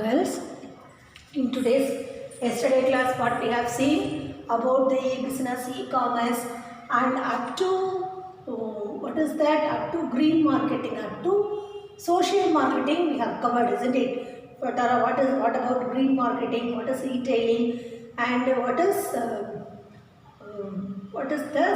girls. In today's yesterday class, what we have seen about the business, e-commerce, and up to what is that? Up to green marketing, up to social marketing, we have covered, isn't it? What about green marketing? What is e-tailing? And what is the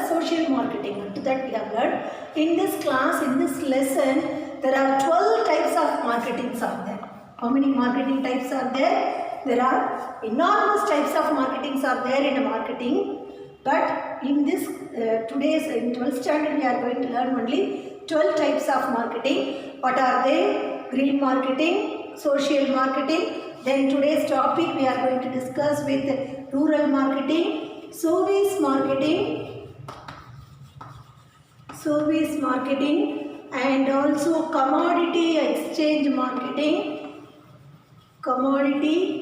social marketing? Up to that we have learned. In this class, in this lesson, there are 12 types of marketings are there. How many marketing types are there? There are enormous types of marketings are there in a marketing. But in this today's in 12th standard, we are going to learn only 12 types of marketing. What are they? Green marketing, social marketing. Then today's topic we are going to discuss with rural marketing, service marketing, and also commodity exchange marketing. Commodity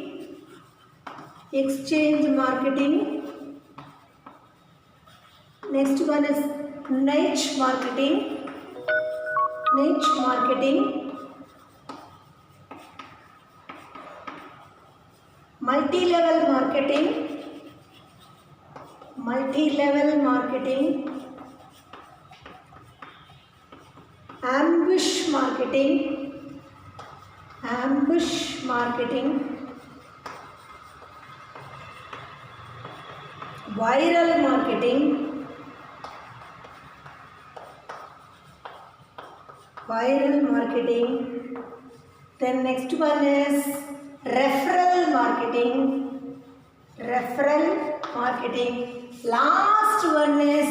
exchange marketing. Next one is niche marketing. Multi-level marketing. Ambush marketing. Viral marketing. Then next one is referral marketing. Last one is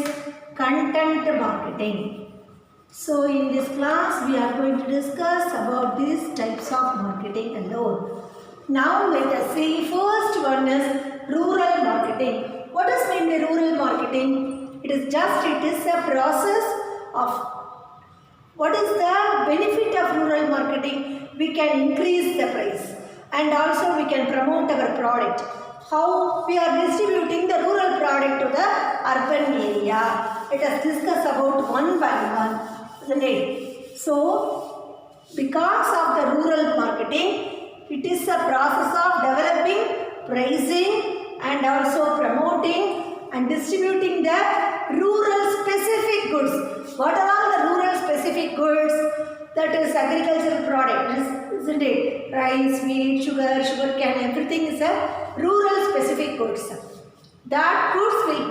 content marketing. So in this class we are going to discuss about these types of marketing alone. Now let us see, first one is rural marketing. What does mean by rural marketing? It is a process of, what is the benefit of rural marketing? We can increase the price and also we can promote our product. How we are distributing the rural product to the urban area. Let us discuss about one by one, isn't it? So, because of the rural marketing, it is a process of developing, pricing, and also promoting and distributing the rural specific goods. What are all the rural specific goods? That is agricultural product, isn't it? Rice, wheat, sugar cane, everything is a rural specific goods. That goods will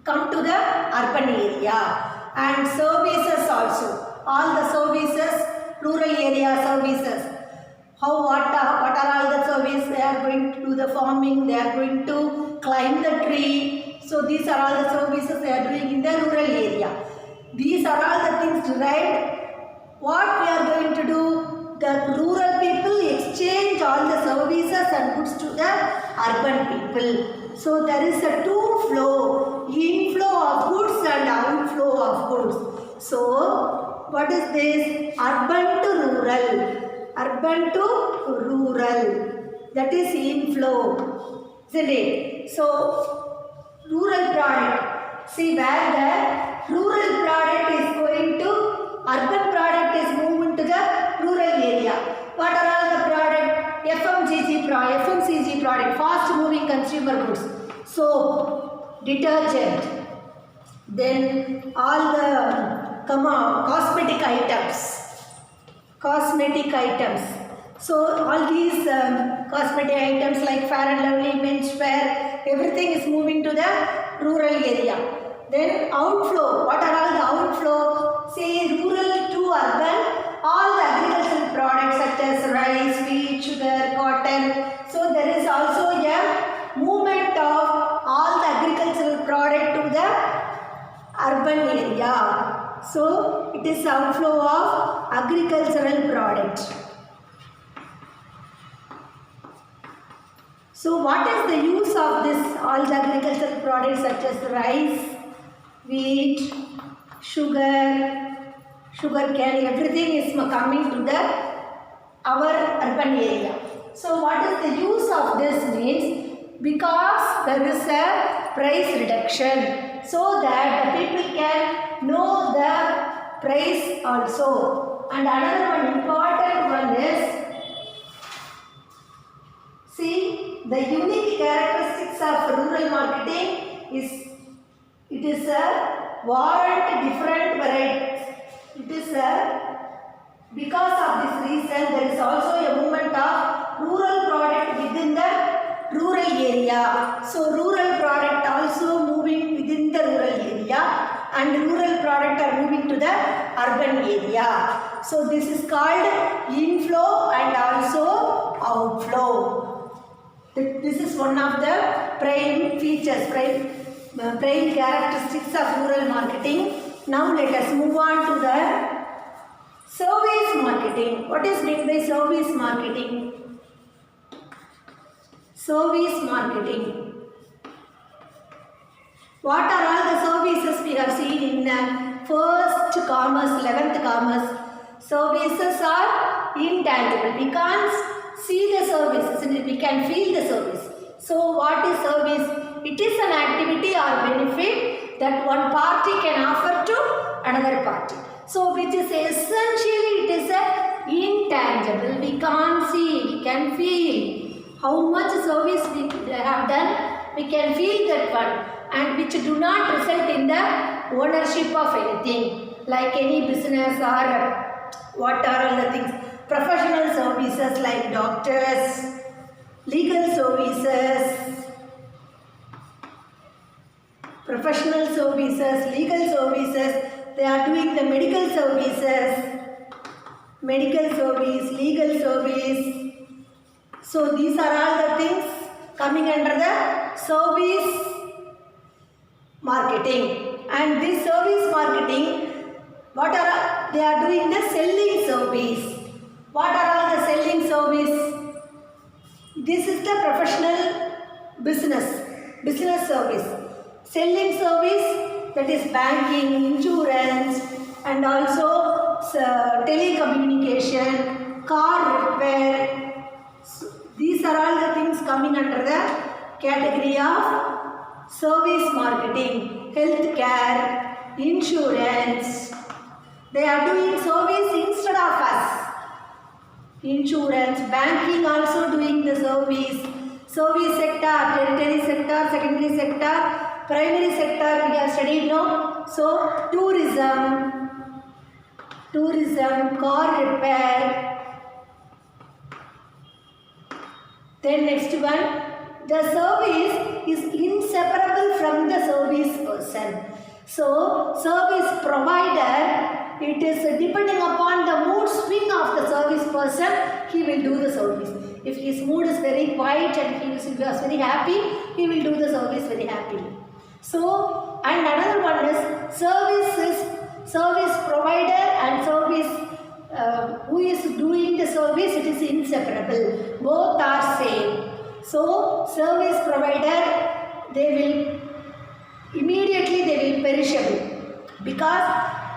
come to the urban area. And services also. All the services, rural area services. What are all the services? They are going to do the farming, they are going to climb the tree. So these are all the services they are doing in the rural area. These are all the things derived. What we are going to do? The rural people exchange all the services and goods to the urban people. So there is a two flow, inflow of goods and outflow of goods. So what is this? Urban to rural. That is inflow, isn't it? So rural product. See where the rural product is going to, urban product is moving to the rural area. What are all the product? FMCG product, fast moving consumer goods. Soap, detergent, then all the cosmetic items. So all these cosmetic items like Fair and Lovely, menswear, everything is moving to the rural area. Then outflow. What are all the outflow? Say rural to urban. All the agricultural products such as rice, wheat, sugar, cotton. So there is also a movement of all the agricultural product to the urban area. So it is outflow of agricultural product. So what is the use of this all the agricultural products such as rice, wheat, sugar cane, everything is coming to our urban area. So what is the use of this means? Because there is a price reduction so that the people can know the price also. And another one important one is the unique characteristics of rural marketing is it is a warrant different varieties. It is because of this reason there is also a movement of rural product within the rural area. So rural product also moving within the rural area and rural product are moving to the urban area. So this is called inflow and also outflow. This is one of the prime features, prime characteristics of rural marketing. Now let us move on to the service marketing. What is meant by service marketing? Service marketing. What are all the services we have seen in first commerce, 11th commerce? Services are intangible. We can't see the services, we can feel the service. So what is service? It is an activity or benefit that one party can offer to another party. So which is essentially it is a intangible. We can't see, we can feel. How much service we have done, we can feel that one, and which do not result in the ownership of anything like any business or what are all the things. Professional services like doctors, legal services, professional services, legal services, they are doing the medical services, medical service, legal service. So these are all the things coming under the service marketing. And this service marketing, what are they are doing the selling service. What are all the selling service? This is the professional business service. Selling service, that is banking, insurance and also telecommunication, car repair. So these are all the things coming under the category of service marketing. Healthcare, insurance, they are doing service instead of us. Insurance, banking also doing the service. Service sector, tertiary sector, secondary sector, primary sector we have studied now. So tourism, car repair. Then next one, the service is inseparable from the service person. So service provider, it is depending upon the mood swing of the service person, he will do the service. If his mood is very quiet and he is very happy, he will do the service very happily. So, and another one is service provider and service who is doing the service, it is inseparable. Both are same. So, service provider, they will immediately perishable because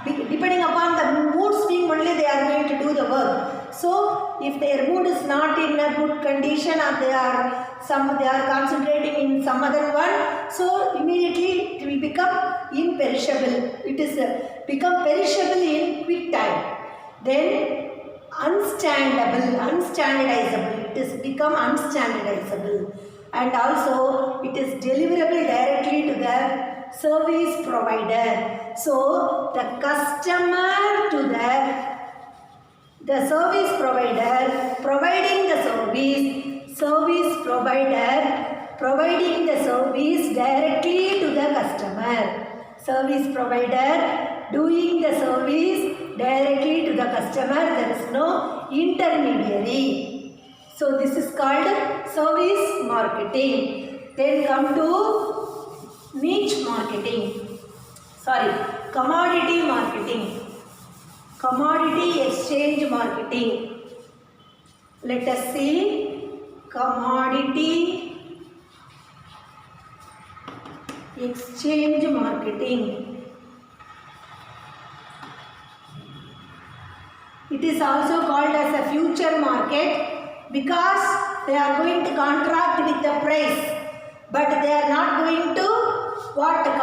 depending upon the mood swing only they are going to do the work. So, if their mood is not in a good condition or they are concentrating in some other one, so immediately it will become imperishable. It is become perishable in quick time. Then unstandardizable. It is become unstandardizable, and also it is deliverable directly to the service provider. So the customer to the service provider providing the service provider providing the service directly to the customer. Service provider doing the service directly to the customer, there is no intermediary. So this is called service marketing. Then come to niche marketing. Commodity marketing. Commodity exchange marketing. Let us see commodity exchange marketing. It is also called as a future market because they are going to contract with the price, but they are not going to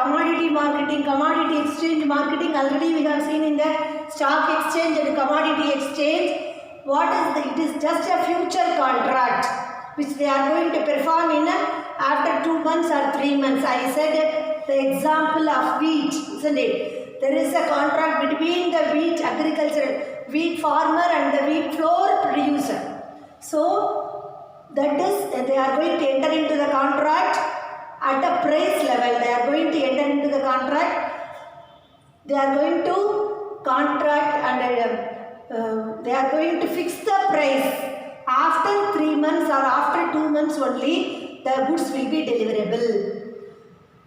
commodity marketing, commodity exchange marketing. Already we have seen in the stock exchange and commodity exchange. It is just a future contract. which they are going to perform in after 2 months or 3 months. I said the example of wheat, isn't it? There is a contract between the wheat wheat farmer and the wheat flour producer. So that is, they are going to enter into the contract at a price level. They are going to enter into the contract. They are going to contract and they are going to fix the price. After 3 months or after 2 months only, the goods will be deliverable.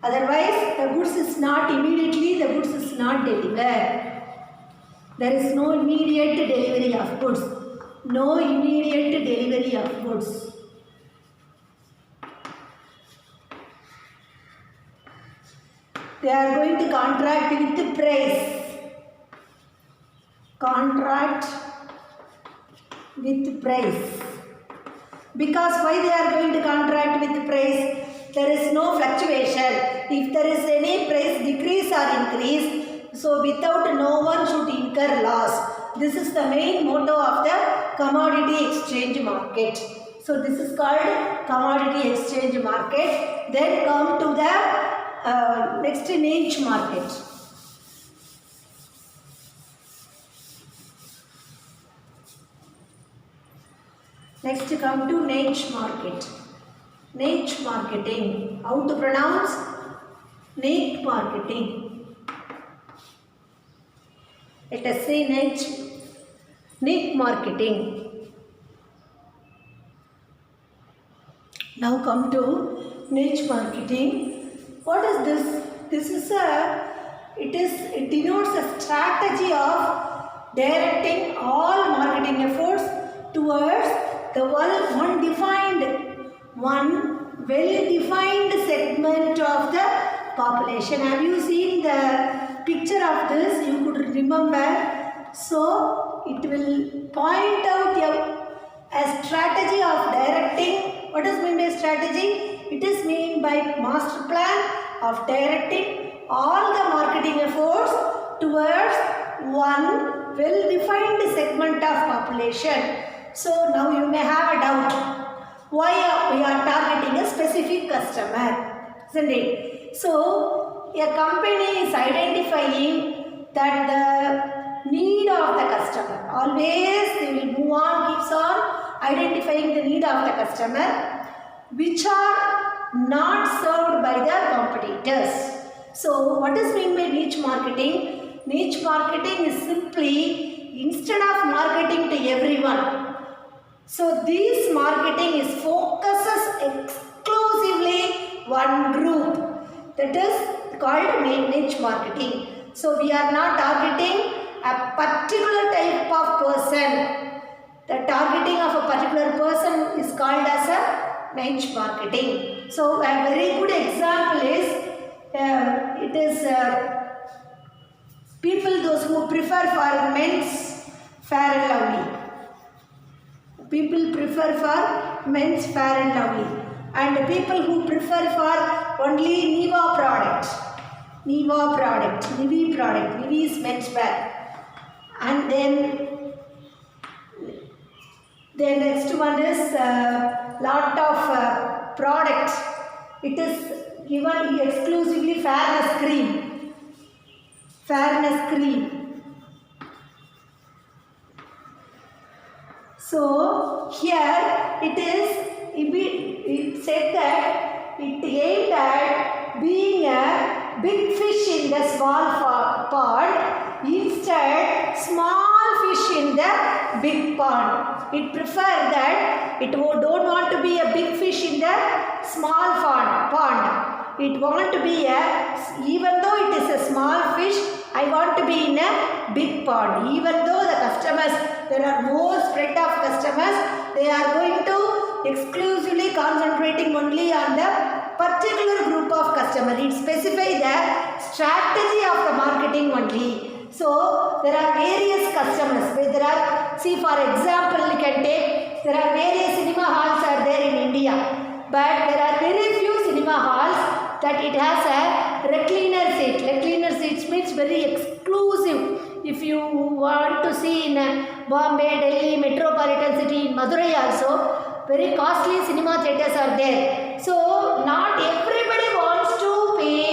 Otherwise, the goods is not immediately, the goods is not delivered. There is no immediate delivery of goods. No immediate delivery of goods. They are going to contract with the price. Contract with price. Because why they are going to contract with price? There is no fluctuation. If there is any price decrease or increase, so without no one should incur loss. This is the main motto of the commodity exchange market. So this is called commodity exchange market. Then come to the next niche market. Next come to niche market. Niche marketing. How to pronounce? Niche marketing. Let us say niche marketing. Now come to niche marketing. What is this? This is it denotes a strategy of directing all marketing efforts towards the one well-defined segment of the population. Have you seen the picture of this? You could remember. So it will point out a strategy of directing. What is meant by strategy? It is meant by master plan of directing all the marketing efforts towards one well-defined segment of population. So now you may have a doubt. Why we are targeting a specific customer, isn't it? So a company is identifying that the need of the customer. Always they will move on, keeps on identifying the need of the customer, which are not served by the competitors. So what is meant by niche marketing? Niche marketing is simply instead of marketing to everyone. So this marketing is focuses exclusively one group, that is called niche marketing. So we are not targeting a particular type of person. The targeting of a particular person is called as a niche marketing. So a very good example is people those who prefer for men's Fair and Lovely. People prefer for men's Fair and Lovely, and people who prefer for only Niva product. Nivi is men's wear. And then the next one is lot of product. It is given exclusively fairness cream. So here it said that it aimed at being a big fish in the small pond, instead small fish in the big pond. It preferred that it don't want to be a big fish in the small pond. It want to be even though it is a small fish, I want to be in a big pond. Even though the customers, there are more spread of customers, they are going to exclusively concentrating only on the particular group of customers. It specifies the strategy of the marketing only. So there are various customers. See, for example, you can take, there are various cinema halls are there in India, but there are very few cinema halls that it has a recliner seat. Recliner seats means very exclusive. If you want to see in Bombay, Delhi, metropolitan city, in Madurai also, very costly cinema theatres are there. So not everybody wants to pay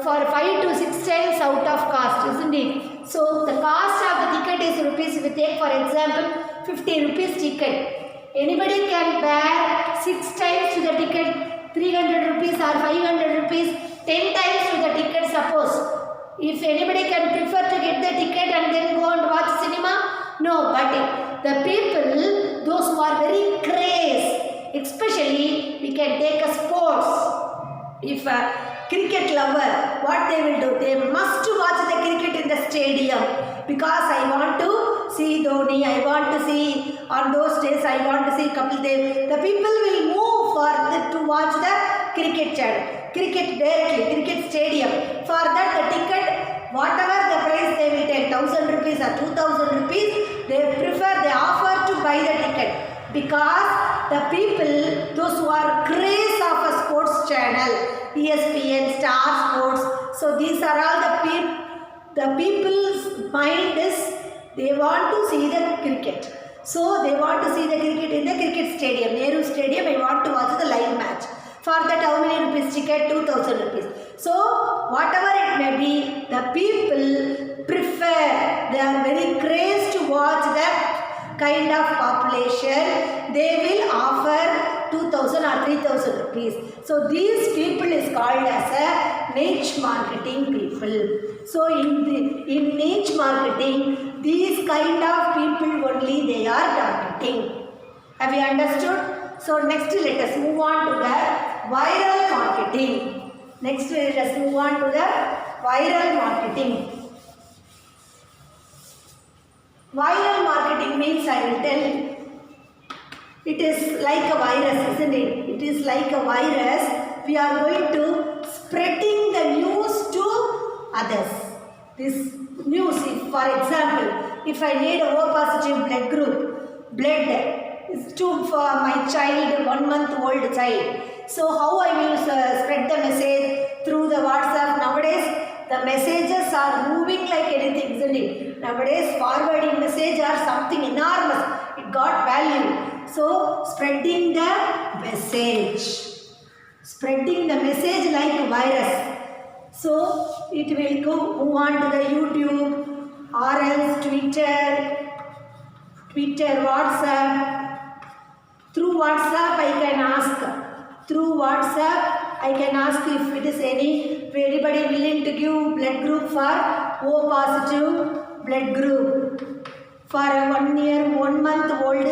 for 5 to 6 times out of cost, isn't it? So the cost of the ticket is rupees. If we take for example 50 rupees ticket, anybody can bear 6 times to the ticket, 300 rupees or 500 rupees, 10 times to the ticket suppose. If anybody can prefer to get the ticket and then go and watch cinema, no. But the people, those who are very crazy, especially we can take a sports. If a cricket lover, what they will do? They must watch the cricket in the stadium because I want to see Dhoni, I want to see, on those days I want to see Kapil Dev. The people will move to watch the cricket channel. Cricket directly, cricket stadium. For that the ticket, whatever the price they will take, 1000 rupees or 2000 rupees, they offer to buy the ticket. Because the people, those who are crazy of a sports channel, ESPN, Star Sports, so these are all the people's mind is, they want to see the cricket. So they want to see the cricket in the cricket stadium, Nehru Stadium, I want to watch the live match. For that how many rupees ticket? 2000 rupees. So whatever it may be, the people prefer, they are very crazy to watch that kind of population. They will offer 2000 or 3000 rupees. So these people is called as a niche marketing people. So in niche marketing, these kind of people only they are targeting. Have you understood? So next let us move on to the viral marketing. Next let us move on to the viral marketing. Viral marketing means, I will tell you, it is like a virus, isn't it? It is like a virus. We are going to spreading the news to others. This news, if, for example, if I need a O positive blood group, blood is for my child, 1 month old child. So how I will spread the message through the WhatsApp? Nowadays the messages are moving like anything, isn't it? Nowadays forwarding message are something enormous. It got value. So spreading the message. Spreading the message like a virus. So it will go move on to the YouTube or else Twitter, WhatsApp. Through WhatsApp I can ask. Through WhatsApp I can ask if it is anybody willing to give blood group for O positive blood group for a 1 year, 1 month old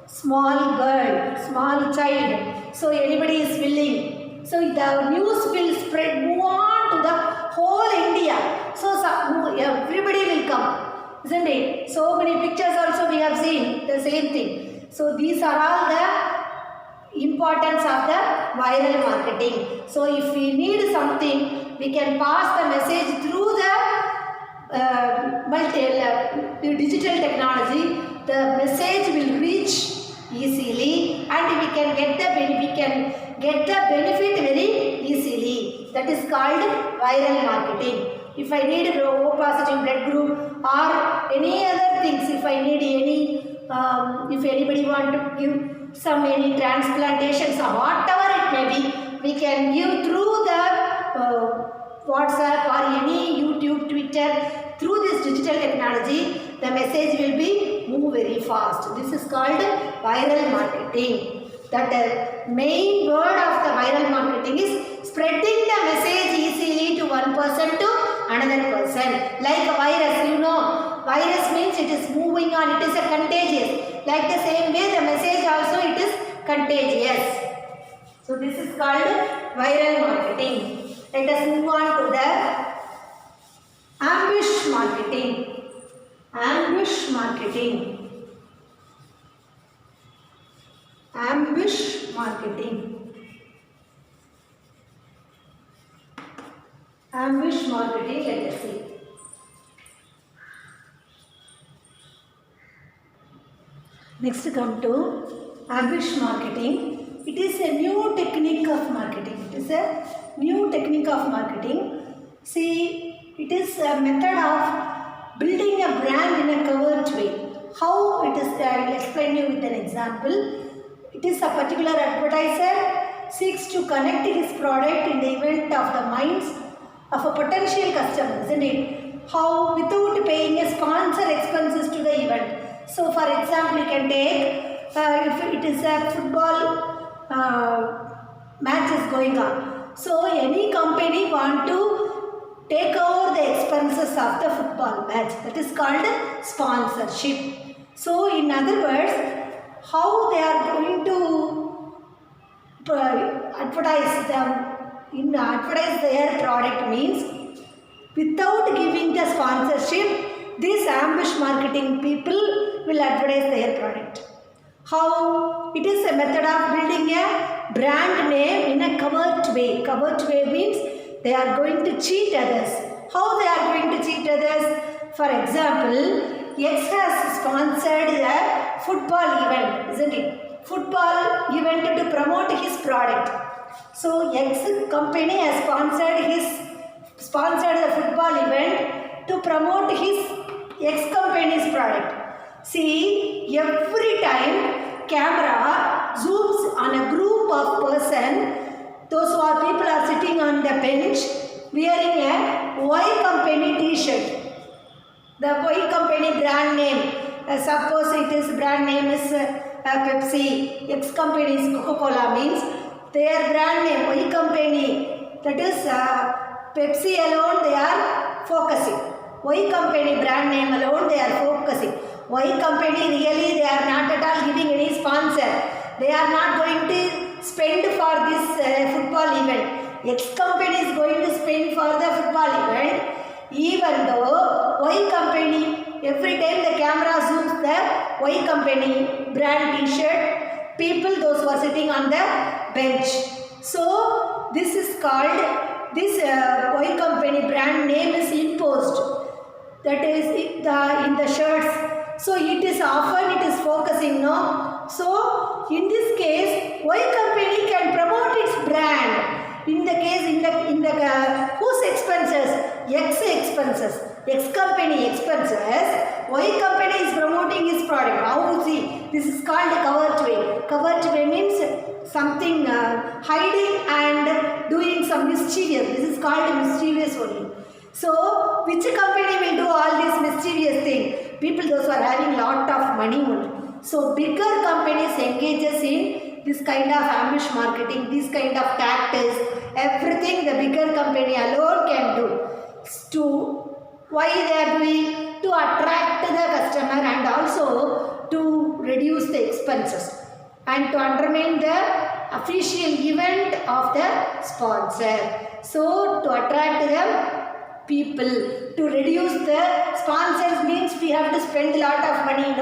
small girl, small child. So anybody is willing. So the news will spread, move on to the whole India. So everybody will come, isn't it? So many pictures also we have seen the same thing. So these are all the importance of the viral marketing. So if we need something, we can pass the message through the digital technology. The message will reach easily and we can get the benefit very easily. That is called viral marketing. If I need a O positive blood group or any other things, if I need any if anybody want to give any transplantations or whatever it may be, we can give through the WhatsApp or any YouTube, Twitter. Through this digital technology, the message will be move very fast. This is called viral marketing. That main word of the viral marketing is spreading the message easily to one person to another person. Like a virus, you know. Virus means it is moving on, it is a contagious. Like the same way the message also it is contagious. So this is called viral marketing. Let us move on to the ambush marketing. Ambush marketing. Ambush marketing. Ambush marketing, let us see. Next come to ambush marketing. It is a new technique of marketing. It is a new technique of marketing. See, it is a method of building a brand in a covert way. How it is, I will explain you with an example. It is a particular advertiser seeks to connect his product in the event of the minds of a potential customer, isn't it? How without paying a sponsor expenses to the event. So for example, you can take if it is a football match is going on. So any company want to take over the expenses of the football match. That is called sponsorship. So in other words, how they are going to advertise their product means without giving the sponsorship, these ambush marketing people will advertise their product. How? It is a method of building a brand name in a covert way. Covert way means they are going to cheat others. How they are going to cheat others? For example, X has sponsored a football event, isn't it? Football event to promote his product. So X company has sponsored the football event to promote his X company's product. See, every time camera zooms on a group of person, those who are people are sitting on the bench wearing a Y company t-shirt. The Y company brand name, suppose it is brand name is Pepsi, X company is Coca-Cola, means their brand name Y company, that is Pepsi alone they are focusing. Y company brand name alone they are focusing. Y company really they are not at all giving any sponsor. They are not going to spend for this football event. X company is going to spend for the football event. Even though Y company, every time the camera zooms the Y company brand t-shirt, people those who are sitting on the bench. So this is called, this Y company brand name is imposed. That is in the shirts. So it is often it is focusing, no? So in this case, Y company can promote its brand. In the case, in the whose expenses? X expenses. X company expenses. Y company is promoting his product. How to see? This is called covert way. Covert way means something hiding and doing some mischievous. This is called mischievous only. So which company will do all these mischievous things? People those who are having lot of money only. So bigger companies engages in this kind of ambush marketing, this kind of tactics, everything the bigger company alone can do. To why they are doing? To attract the customer and also to reduce the expenses and to undermine the official event of the sponsor. So to attract the people, to reduce the sponsors means we have to spend a lot of money,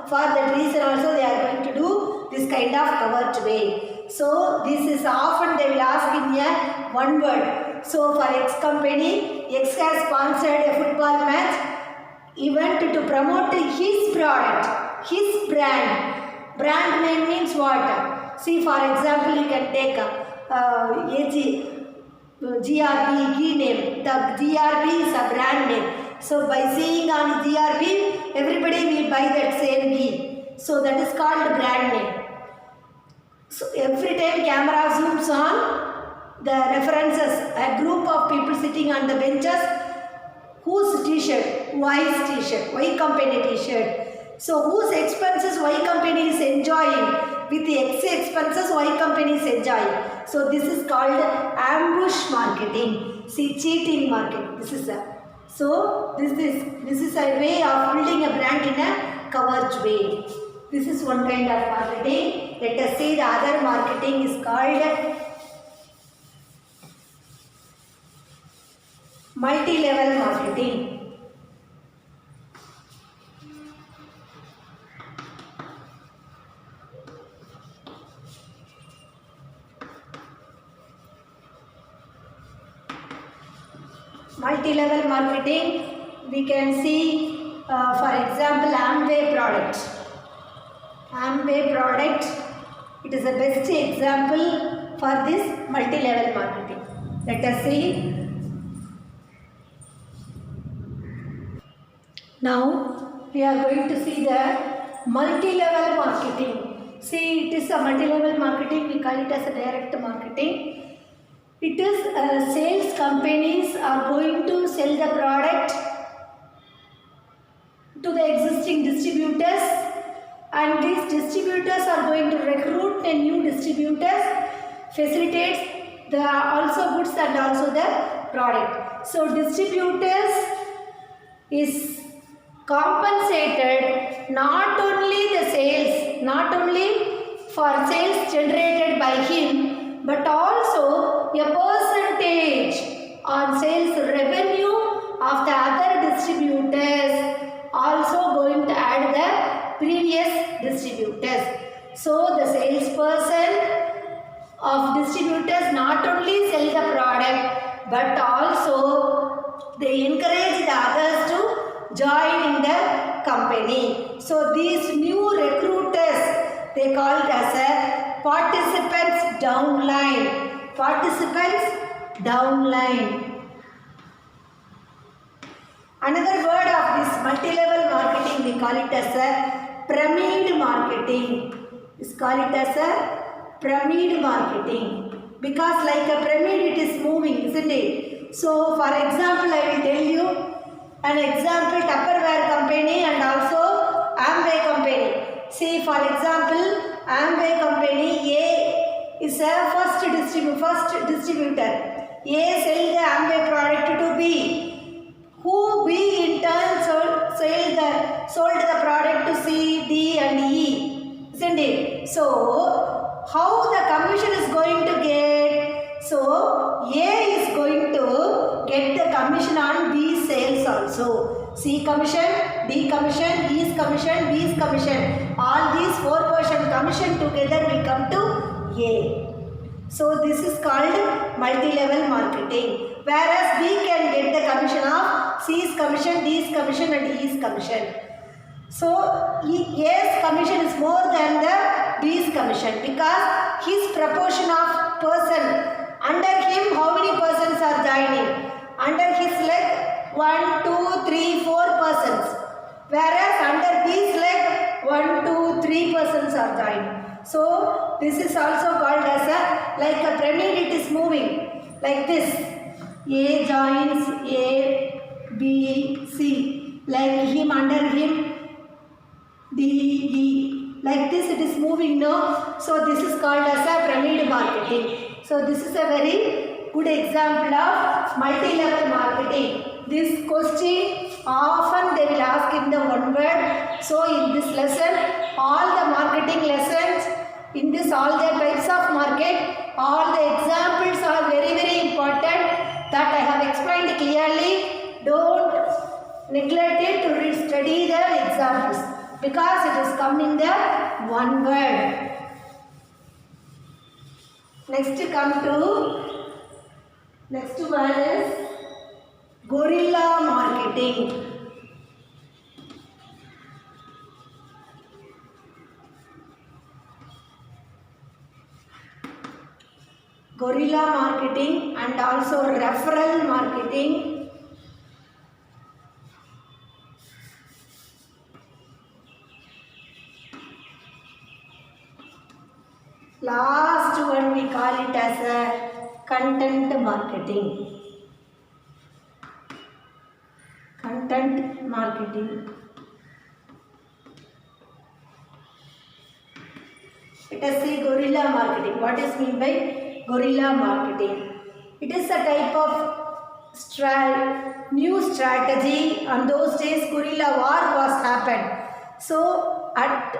for that reason also they are going to do this kind of covert way. So this is often they will ask in a one word. So for X company, X has sponsored a football match event to promote his product, his brand. Brand name means what? See, for example, you can take GRB key name. The GRB is a brand name. So by seeing on GRB, everybody will buy that same ghee. So that is called brand name. So every time camera zooms on the references, a group of people sitting on the benches, whose t-shirt? Y's t-shirt, Y company t-shirt. So whose expenses Y company is enjoying? With the X expenses Y company is enjoying. So this is called ambush marketing. See, cheating market. This is a this is a way of building a brand in a covert way. This is one kind of marketing. Let us see the other marketing is called multi-level marketing. Multi-level marketing, we can see for example Amway product. Amway product, it is the best example for this multi-level marketing. Let us see. Now we are going to see the multi-level marketing. See, it is a multi-level marketing. We call it as a direct marketing. It is sales companies are going to sell the product to the existing distributors, and these distributors are going to recruit the new distributors, facilitates the also goods and also the product. So distributors is compensated not only the sales, not only for sales generated by him, but also a percentage on sales revenue of the other distributors, also going to add the previous distributors. So the salesperson of distributors not only sell the product, but also they encourage the others to join in the company. So these new recruiters, they called as a participants downline. Participants downline. Another word of this multi-level marketing, we call it as a pyramid marketing. We call it as a pyramid marketing. Because like a pyramid, it is moving, isn't it? So for example, I will tell you an example, Tupperware company and also Amway company. See, for example, Amway company, A is a first distributor. A sell the Amway product to B, who B in turn sold the product to C, D and E, isn't it? So, how the commission is going to get? So, A is going to get the commission on B sales also. C commission, D commission, E's commission, B's commission. All these 4% commission together will come to A. So, this is called multi-level marketing. Whereas B can get the commission of C's commission, D's commission and E's commission. So, A's commission is more than the B's commission because his proportion of person. Under him, how many persons are joining? Under his leg, 1, 2, 3, 4 persons. Whereas under B's leg, 1, 2, 3 persons are joining. So, this is also called as a, like a pyramid, it is moving like this. A joins A, B, C. Like him, under him, D, E. Like this it is moving, no? So, this is called as a pyramid marketing. So, this is a very good example of multi-level marketing. This question often they will ask in the one word. So, in this lesson, all the marketing lessons, in this all the types of market, all the examples are very, very important that I have explained clearly. Don't neglect it to study the examples because it is come in the one word. Next one is guerrilla marketing. Guerrilla marketing and also referral marketing. Last one we call it as a content marketing. Content marketing. Let us see guerrilla marketing. What is meant by guerrilla marketing? It is a type of new strategy. On those days, guerrilla war was happened. So, at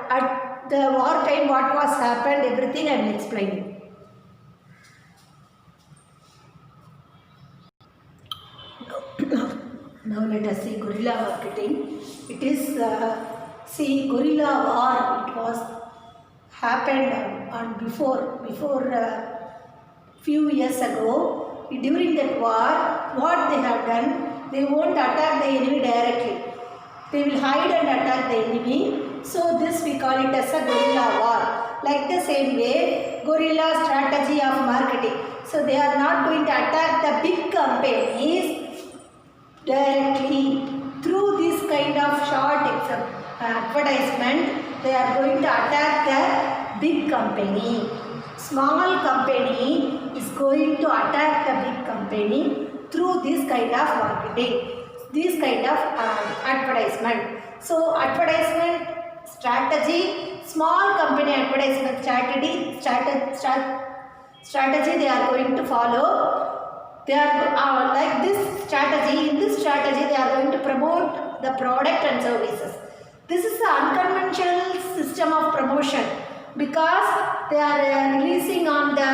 the war time, what was happened? Everything I will explain you. Now let us see guerrilla marketing. It is guerrilla war. It was happened on before few years ago. During that war, what they have done, they won't attack the enemy directly. They will hide and attack the enemy. So this we call it as a guerrilla war. Like the same way, guerrilla strategy of marketing. So they are not going to attack the big companies directly. Through this kind of short advertisement, they are going to attack the big company. Small company is going to attack the big company through this kind of marketing, this kind of advertisement. So advertisement strategy, small company advertisement strategy they are going to follow. They are like this strategy. In this strategy, they are going to promote the product and services. This is an unconventional system of promotion because they are releasing on the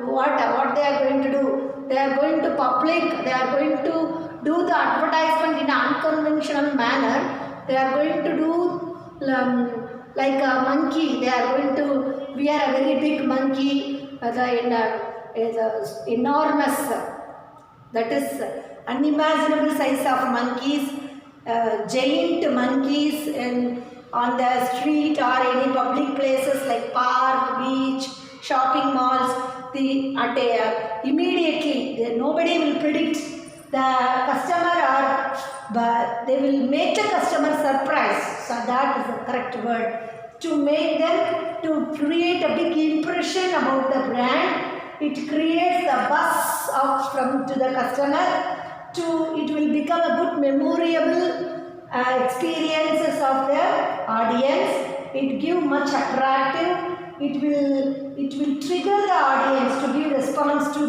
what they are going to do. They are going to public. They are going to do the advertisement in an unconventional manner. They are going to do like a monkey. They are going to wear a very big monkey, the enormous, that is unimaginable size of monkeys, giant monkeys on the street or any public places like park, beach, shopping malls. Immediately nobody will predict the customer, but they will make the customer surprised. So that is the correct word. To make them, to create a big impression about the brand, it creates the buzz to the customer. It will become a good memorable experiences of the audience. It gives much attractive. It will trigger the audience to give response to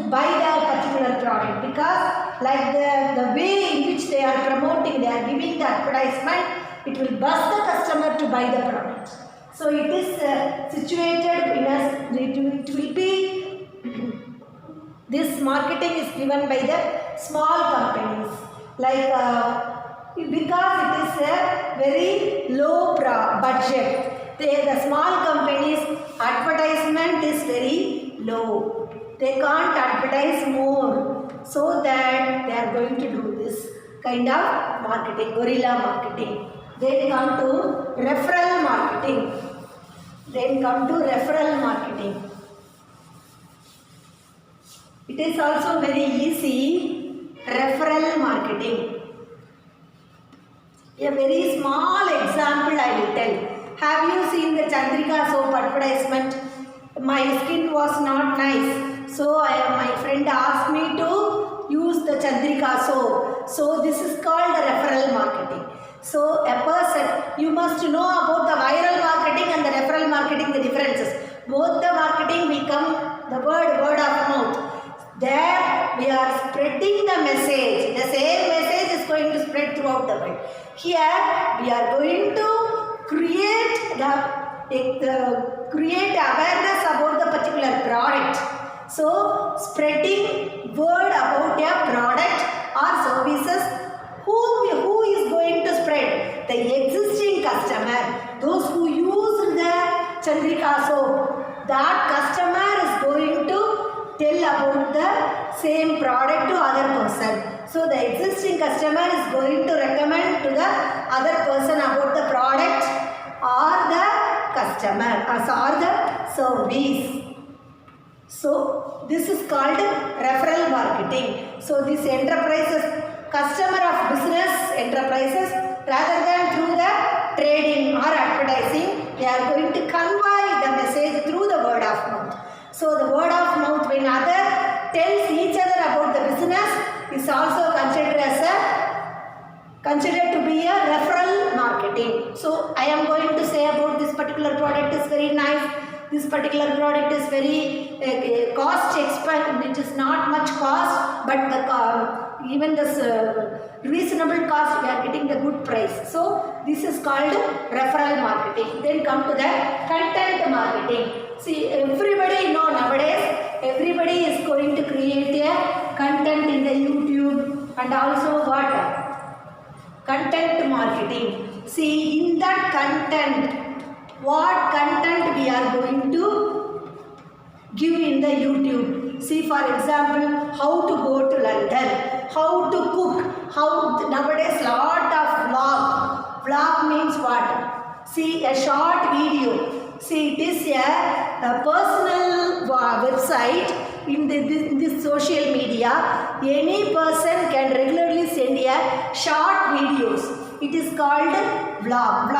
buy the particular product, because like the way in which they are promoting, they are giving the advertisement, it will buzz the customer to buy the product. So it is situated in it will be this marketing is given by the small companies, like because it is a very low budget. The small companies advertisement is very low. They can't advertise more, so that they are going to do this kind of marketing, guerrilla marketing. Then come to referral marketing. It is also very easy. Referral marketing. A very small example I will tell. Have you seen the Chandrika soap advertisement? My skin was not nice, so my friend asked me to use the Chandrika soap. So this is called the referral marketing. So a person, you must know about the viral marketing and the referral marketing, the differences. Both the marketing will come, the word of mouth. There we are spreading the message. The same message is going to spread throughout the world. Here we are going to create awareness about the particular product. So spreading word about a product or services. Who is going to spread? The existing customer. Those who use the Chandrika soap. That customer is going to tell about the same product to other person. So the existing customer is going to recommend to the other person about the product or the customer or the service. So this is called referral marketing. So this enterprises, customer of business enterprises, rather than through the trading or advertising, they are going to convey the message through the word of mouth. So the word of mouth, when other tells each other about the business, is also considered to be a referral marketing. So I am going to say about this particular product is very nice. This particular product is very cost expensive. It is not much cost, but even this reasonable cost we are getting the good price. So this is called referral marketing. Then come to the content marketing. See, everybody know nowadays, everybody is going to create a content in the YouTube, and also what? Content marketing. See, in that content, what content we are going to give in the YouTube. See, for example, how to go to London, how to cook, nowadays lot of vlog. Vlog means what? See, a short video. See, it is a personal website in this social media. Any person can regularly send a short videos. It is called vlog.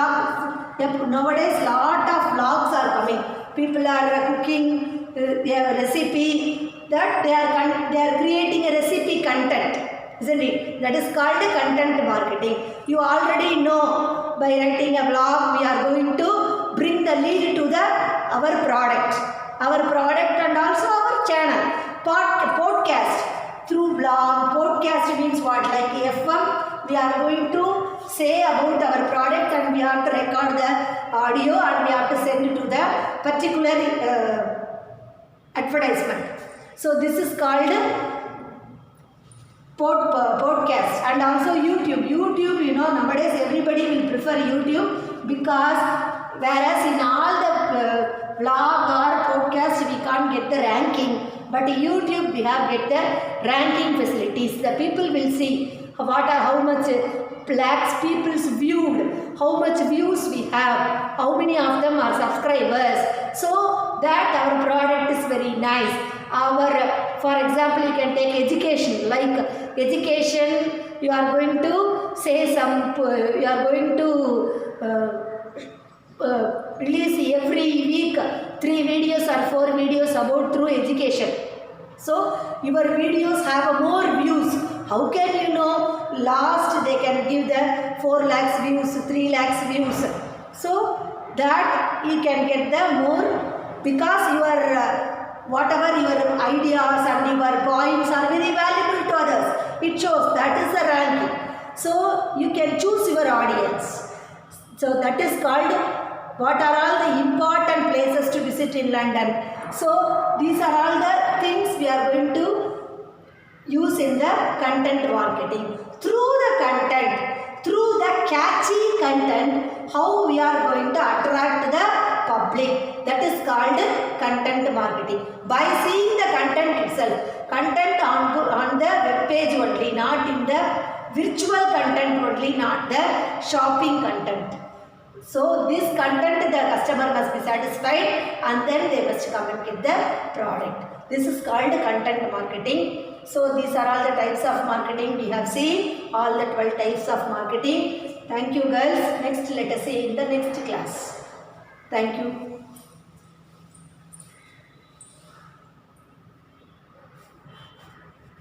Nowadays lot of vlogs are coming. People are cooking their recipe, that they are creating a recipe content, isn't it? That is called content marketing. You already know, by writing a blog we are going to bring the lead to our product and also our channel. Podcast through blog. Podcast means what? Like FM, we are going to say about our product and we have to record the audio and we have to send it to the particular advertisement. So this is called podcast. And also YouTube, nowadays everybody will prefer YouTube, because whereas in all the blog or podcast we can't get the ranking, but YouTube we have get the ranking facilities. The people will see how much lakhs people's viewed, how much views we have, how many of them are subscribers, so that our product is very nice. For example, you can take education. Like education, you are going to say you are going to release every week 3 videos or 4 videos about through education. So your videos have more views. How can you know? Last they can give the 4 lakhs views, 3 lakhs views. So that you can get the more, because your whatever your ideas and your points are very valuable to others. It shows that is the ranking. So you can choose your audience. So that is called, what are all the important places to visit in London. So these are all the things we are going to use in the content marketing. Through the content, through the catchy content, how we are going to attract the public. That is called content marketing. By seeing the content itself, content on the web page only, not in the virtual content only, not the shopping content. So this content the customer must be satisfied and then they must come and get the product. This is called content marketing. So these are all the types of marketing we have seen, all the 12 types of marketing. Thank you girls. Next let us see in the next class. Thank you.